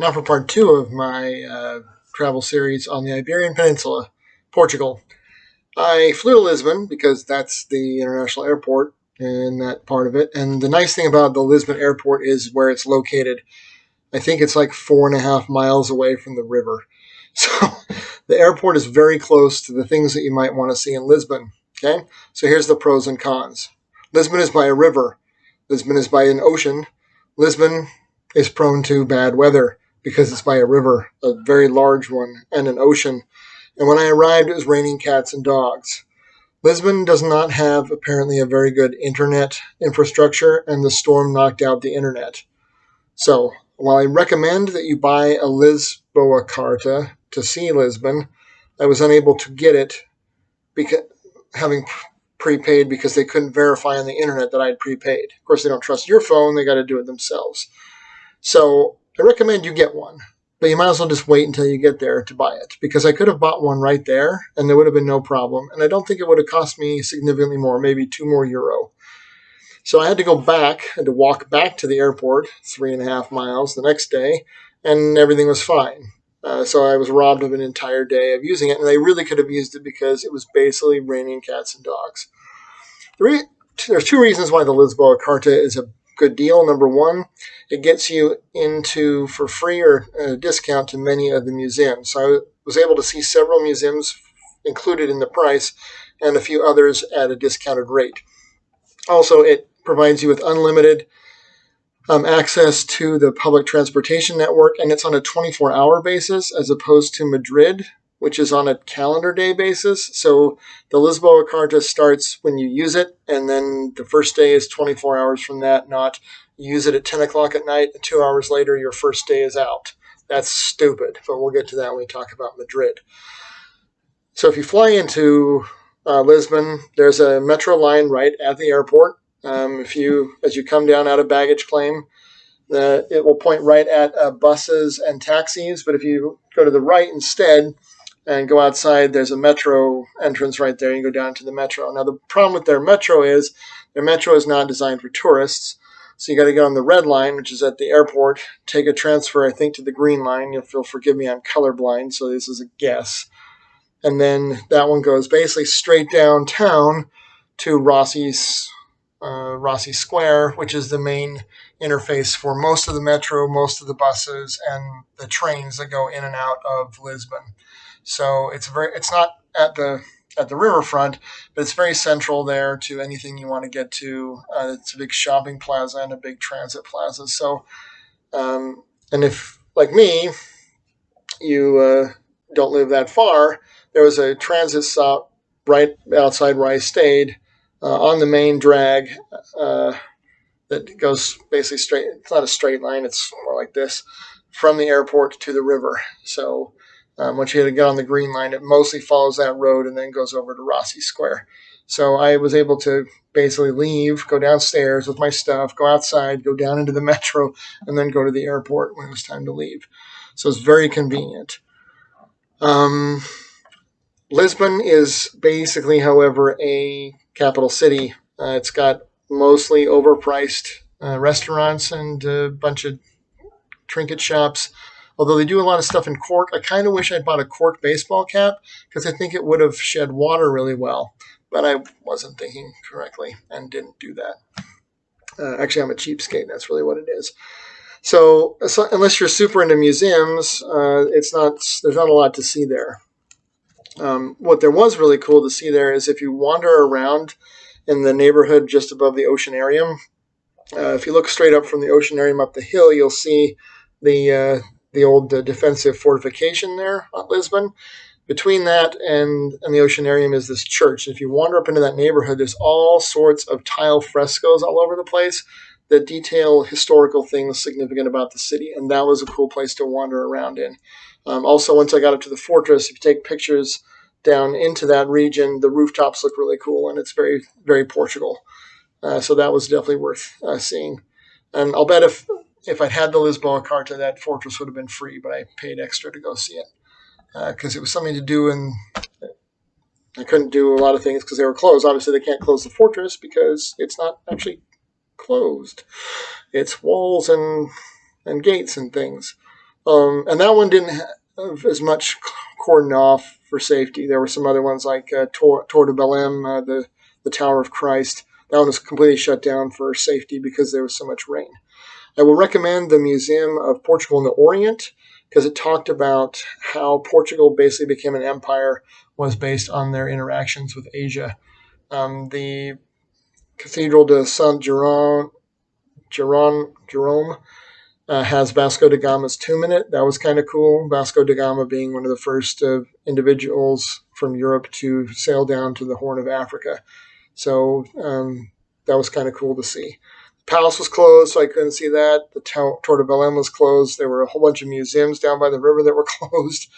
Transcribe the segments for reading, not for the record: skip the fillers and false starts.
Now for part two of my travel series on the Iberian Peninsula, Portugal. I flew to Lisbon because that's the international airport in that part of it. And the nice thing about the Lisbon airport is where it's located. I think it's like 4.5 miles away from the river. So the airport is very close to the things that you might want to see in Lisbon. Okay, so here's the pros and cons. Lisbon is by a river. Lisbon is by an ocean. Lisbon is prone to bad weather because it's by a river, a very large one, and an ocean. And when I arrived, it was raining cats and dogs. Lisbon does not have apparently a very good internet infrastructure, and the storm knocked out the internet. So, while I recommend that you buy a Lisboa Card to see Lisbon, I was unable to get it because having prepaid because they couldn't verify on the internet that I'd prepaid. Of course, they don't trust your phone; they got to do it themselves. So, I recommend you get one, but you might as well just wait until you get there to buy it because I could have bought one right there and there would have been no problem. And I don't think it would have cost me significantly more, maybe €2 more. So I had to go back, I had to walk back to the airport, 3.5 miles the next day, and everything was fine. So I was robbed of an entire day of using it, and I really could have used it because it was basically raining cats and dogs. There's two reasons why the Lisboa Carta is a good deal. Number one, it gets you into for free or a discount to many of the museums. So I was able to see several museums included in the price and a few others at a discounted rate. Also, it provides you with unlimited access to the public transportation network, and it's on a 24-hour basis as opposed to Madrid, which is on a calendar day basis. So the Lisboa Carta starts when you use it, and then the first day is 24 hours from that, not you use it at 10 o'clock at night, and 2 hours later, your first day is out. That's stupid, but we'll get to that when we talk about Madrid. So if you fly into Lisbon, there's a metro line right at the airport. As you come down out of baggage claim, it will point right at buses and taxis. But if you go to the right instead and go outside, there's a metro entrance right there. You go down to the metro. Now the problem with their metro is not designed for tourists. So you got to get on the red line, which is at the airport, take a transfer, I think, to the green line. You'll forgive me, I'm colorblind, so this is a guess. And then that one goes basically straight downtown to Rossi Square, which is the main interface for most of the metro, most of the buses, and the trains that go in and out of Lisbon. So it's not at the riverfront, but it's very central there to anything you want to get to. It's a big shopping plaza and a big transit plaza. So, and if like me, you don't live that far, there was a transit stop right outside where I stayed on the main drag that goes basically straight. It's not a straight line; it's more like this from the airport to the river. So once you get on the green line, it mostly follows that road and then goes over to Rossi Square. So I was able to basically leave, go downstairs with my stuff, go outside, go down into the metro, and then go to the airport when it was time to leave. So it's very convenient. Lisbon is basically, however, a capital city. It's got mostly overpriced restaurants and a bunch of trinket shops. Although they do a lot of stuff in cork, I kind of wish I'd bought a cork baseball cap because I think it would have shed water really well. But I wasn't thinking correctly and didn't do that. Actually, I'm a cheapskate. That's really what it is. So unless you're super into museums, there's not a lot to see there. What there was really cool to see there is if you wander around in the neighborhood just above the Oceanarium, if you look straight up from the Oceanarium up the hill, you'll see the old defensive fortification there at Lisbon. Between that and the Oceanarium is this church. If you wander up into that neighborhood, there's all sorts of tile frescoes all over the place that detail historical things significant about the city, and that was a cool place to wander around in. Also, once I got up to the fortress, if you take pictures down into that region, the rooftops look really cool, and it's very, very Portugal. So that was definitely worth seeing. And I'll bet if I'd had the Lisboa Carta, that fortress would have been free, but I paid extra to go see it because it was something to do, and I couldn't do a lot of things because they were closed. Obviously, they can't close the fortress because it's not actually closed. It's walls and gates and things. And that one didn't have as much cordoned off for safety. There were some other ones like Tor de Belém, the Tower of Christ. That one was completely shut down for safety because there was so much rain. I will recommend the Museum of Portugal in the Orient because it talked about how Portugal basically became an empire was based on their interactions with Asia. The Cathedral de Saint Jerome has Vasco da Gama's tomb in it. That was kind of cool. Vasco da Gama being one of the first individuals from Europe to sail down to the Horn of Africa. So that was kind of cool to see. The palace was closed, so I couldn't see that. The Tour de Belém was closed. There were a whole bunch of museums down by the river that were closed.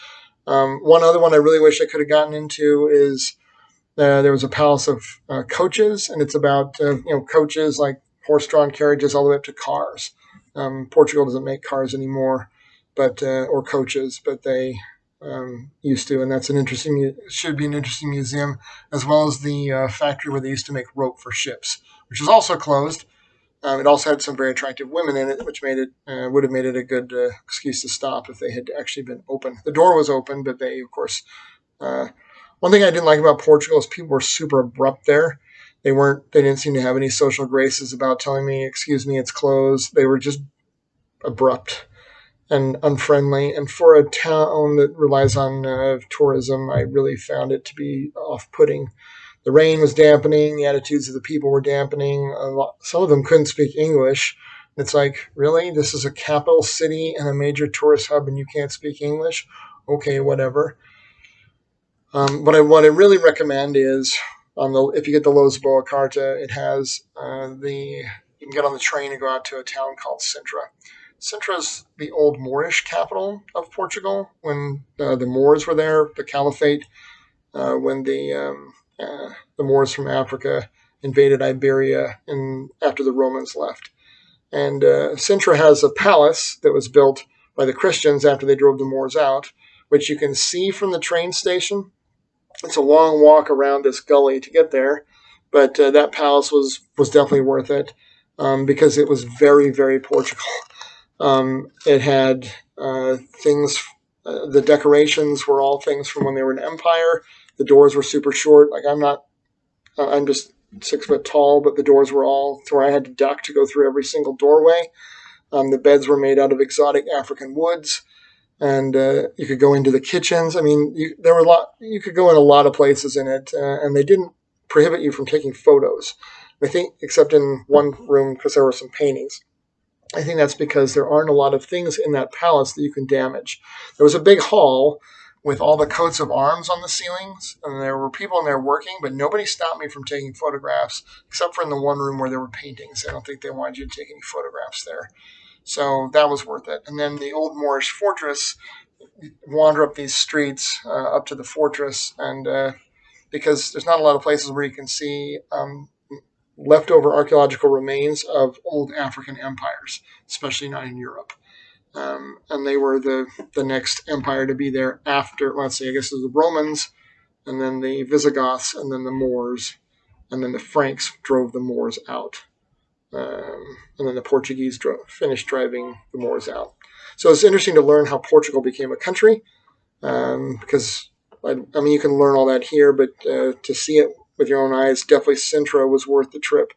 One other one I really wish I could have gotten into is there was a palace of coaches, and it's about coaches like horse-drawn carriages all the way up to cars. Portugal doesn't make cars anymore, but or coaches, but they used to, and that's should be an interesting museum, as well as the factory where they used to make rope for ships, which is also closed. It also had some very attractive women in it, which made it would have made it a good excuse to stop if they had actually been open. The door was open, but they, of course, one thing I didn't like about Portugal is people were super abrupt there. They didn't seem to have any social graces about telling me, "Excuse me, it's closed." They were just abrupt and unfriendly. And for a town that relies on tourism, I really found it to be off-putting. The rain was dampening. The attitudes of the people were dampening. Some of them couldn't speak English. It's like, really? This is a capital city and a major tourist hub, and you can't speak English? Okay, whatever. What I really recommend is if you get the Lisboa Card, it has you can get on the train and go out to a town called Sintra. Sintra is the old Moorish capital of Portugal when the Moors were there, the Caliphate, when the Moors from Africa invaded Iberia and after the Romans left. And Sintra has a palace that was built by the Christians after they drove the Moors out, which you can see from the train station. It's a long walk around this gully to get there, but that palace was definitely worth it because it was very, very Portugal. It had things. The decorations were all things from when they were an empire. The doors were super short. Like I'm just 6 foot tall, but the doors were all to where I had to duck to go through every single doorway. The beds were made out of exotic African woods, and you could go into the kitchens. I mean, there were a lot. You could go in a lot of places in it, and they didn't prohibit you from taking photos. I think, except in one room because there were some paintings. I think that's because there aren't a lot of things in that palace that you can damage. There was a big hall with all the coats of arms on the ceilings, and there were people in there working, but nobody stopped me from taking photographs, except for in the one room where there were paintings. I don't think they wanted you to take any photographs there. So that was worth it. And then the old Moorish fortress, wander up these streets up to the fortress, and because there's not a lot of places where you can see leftover archaeological remains of old African empires, especially not in Europe. And they were the next empire to be there after, let's say, I guess it was the Romans, and then the Visigoths, and then the Moors, and then the Franks drove the Moors out. And then the Portuguese finished driving the Moors out. So it's interesting to learn how Portugal became a country, because, I mean, you can learn all that here, but to see it with your own eyes, definitely Sintra was worth the trip.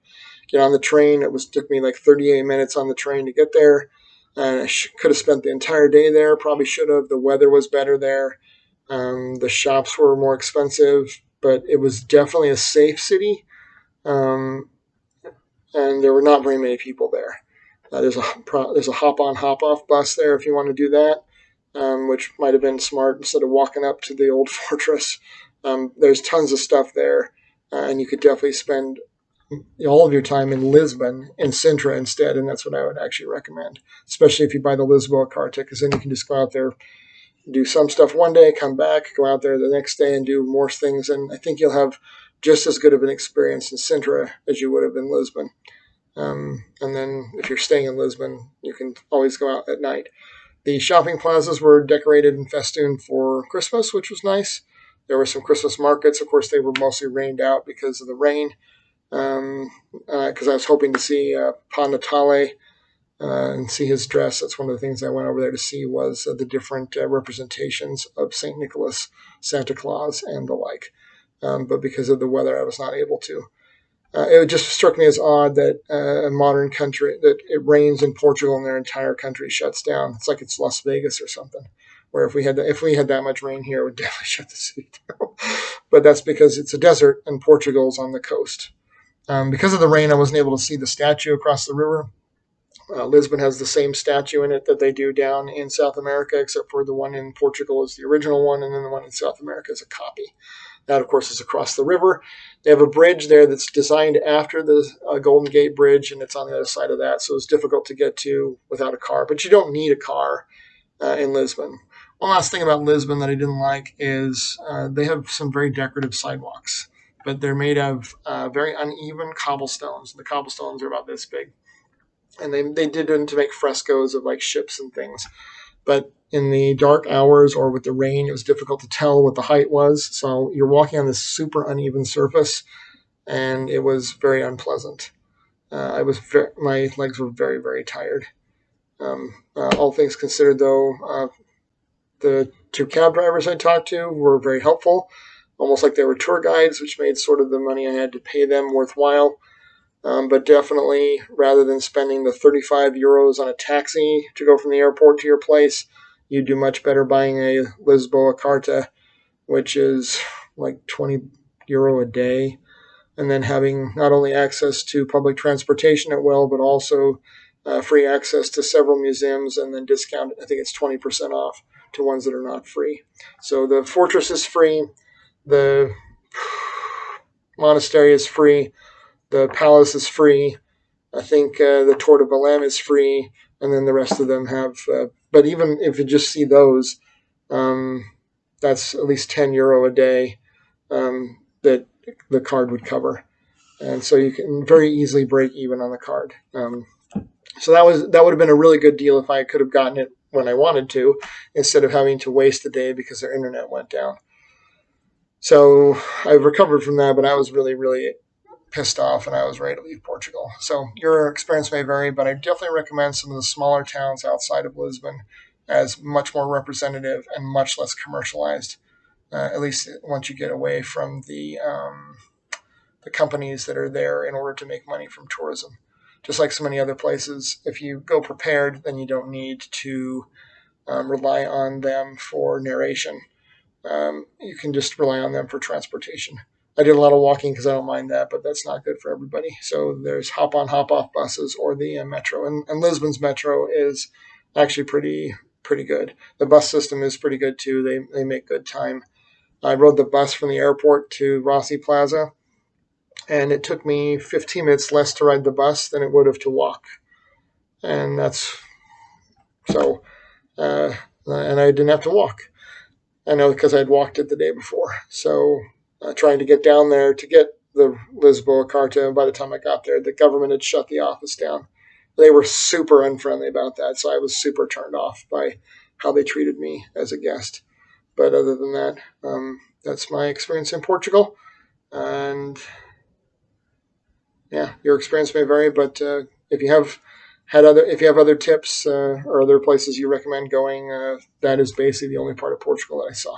Get on the train. Took me like 38 minutes on the train to get there. And I could have spent the entire day there. Probably should have. The weather was better there. The shops were more expensive, but it was definitely a safe city. And there were not very many people there. There's a hop on hop off bus there if you want to do that, which might have been smart instead of walking up to the old fortress. There's tons of stuff there, and you could definitely spend all of your time in Lisbon in Sintra instead, and that's what I would actually recommend, especially if you buy the Lisboa Card ticket, because then you can just go out there, do some stuff one day, come back, go out there the next day and do more things, and I think you'll have just as good of an experience in Sintra as you would have in Lisbon. And then if you're staying in Lisbon, you can always go out at night. The shopping plazas were decorated and festooned for Christmas, which was nice. There were some Christmas markets. Of course, they were mostly rained out because of the rain, because I was hoping to see Pan Natale, and see his dress. That's one of the things I went over there to see was the different representations of St. Nicholas, Santa Claus, and the like. But because of the weather, I was not able to. It just struck me as odd that a modern country that it rains in Portugal and their entire country shuts down. It's like it's Las Vegas or something. Where if we had that much rain here, it would definitely shut the city down. But that's because it's a desert and Portugal's on the coast. Because of the rain, I wasn't able to see the statue across the river. Lisbon has the same statue in it that they do down in South America, except for the one in Portugal is the original one, and then the one in South America is a copy. That, of course, is across the river. They have a bridge there that's designed after the Golden Gate Bridge, and it's on the other side of that, so it's difficult to get to without a car. But you don't need a car in Lisbon. One last thing about Lisbon that I didn't like is they have some very decorative sidewalks, but they're made of very uneven cobblestones. The cobblestones are about this big, and they did it to make frescoes of like ships and things. But in the dark hours or with the rain, it was difficult to tell what the height was. So you're walking on this super uneven surface, and it was very unpleasant. My legs were very, very tired. All things considered, though, the two cab drivers I talked to were very helpful, almost like they were tour guides, which made sort of the money I had to pay them worthwhile. But definitely, rather than spending the 35 euros on a taxi to go from the airport to your place, you'd do much better buying a Lisboa Card, which is like 20 euro a day, and then having not only access to public transportation at will, but also free access to several museums, and then discounted. I think it's 20% off to ones that are not free. So the fortress is free, the monastery is free, the palace is free. I think the Tour de Belém is free, and then the rest of them have. But even if you just see those, that's at least 10 euro a day that the card would cover, and so you can very easily break even on the card. So that would have been a really good deal if I could have gotten it when I wanted to, instead of having to waste a day because their internet went down. So I've recovered from that, but I was really, really pissed off and I was ready to leave Portugal. So your experience may vary, but I definitely recommend some of the smaller towns outside of Lisbon as much more representative and much less commercialized. At least once you get away from the companies that are there in order to make money from tourism. Just like so many other places, if you go prepared, then you don't need to rely on them for narration. You can just rely on them for transportation. I did a lot of walking because I don't mind that, but that's not good for everybody. So there's hop on, hop off buses or the metro, and Lisbon's metro is actually pretty good. The bus system is pretty good too. They make good time. I rode the bus from the airport to Rossi Plaza, and it took me 15 minutes less to ride the bus than it would have to walk, and that's so. And I didn't have to walk. I know because I'd walked it the day before. So trying to get down there to get the Lisboa Card, and by the time I got there, the government had shut the office down. They were super unfriendly about that, so I was super turned off by how they treated me as a guest. But other than that, that's my experience in Portugal. And yeah, your experience may vary, but if you have other tips or other places you recommend going, that is basically the only part of Portugal that I saw.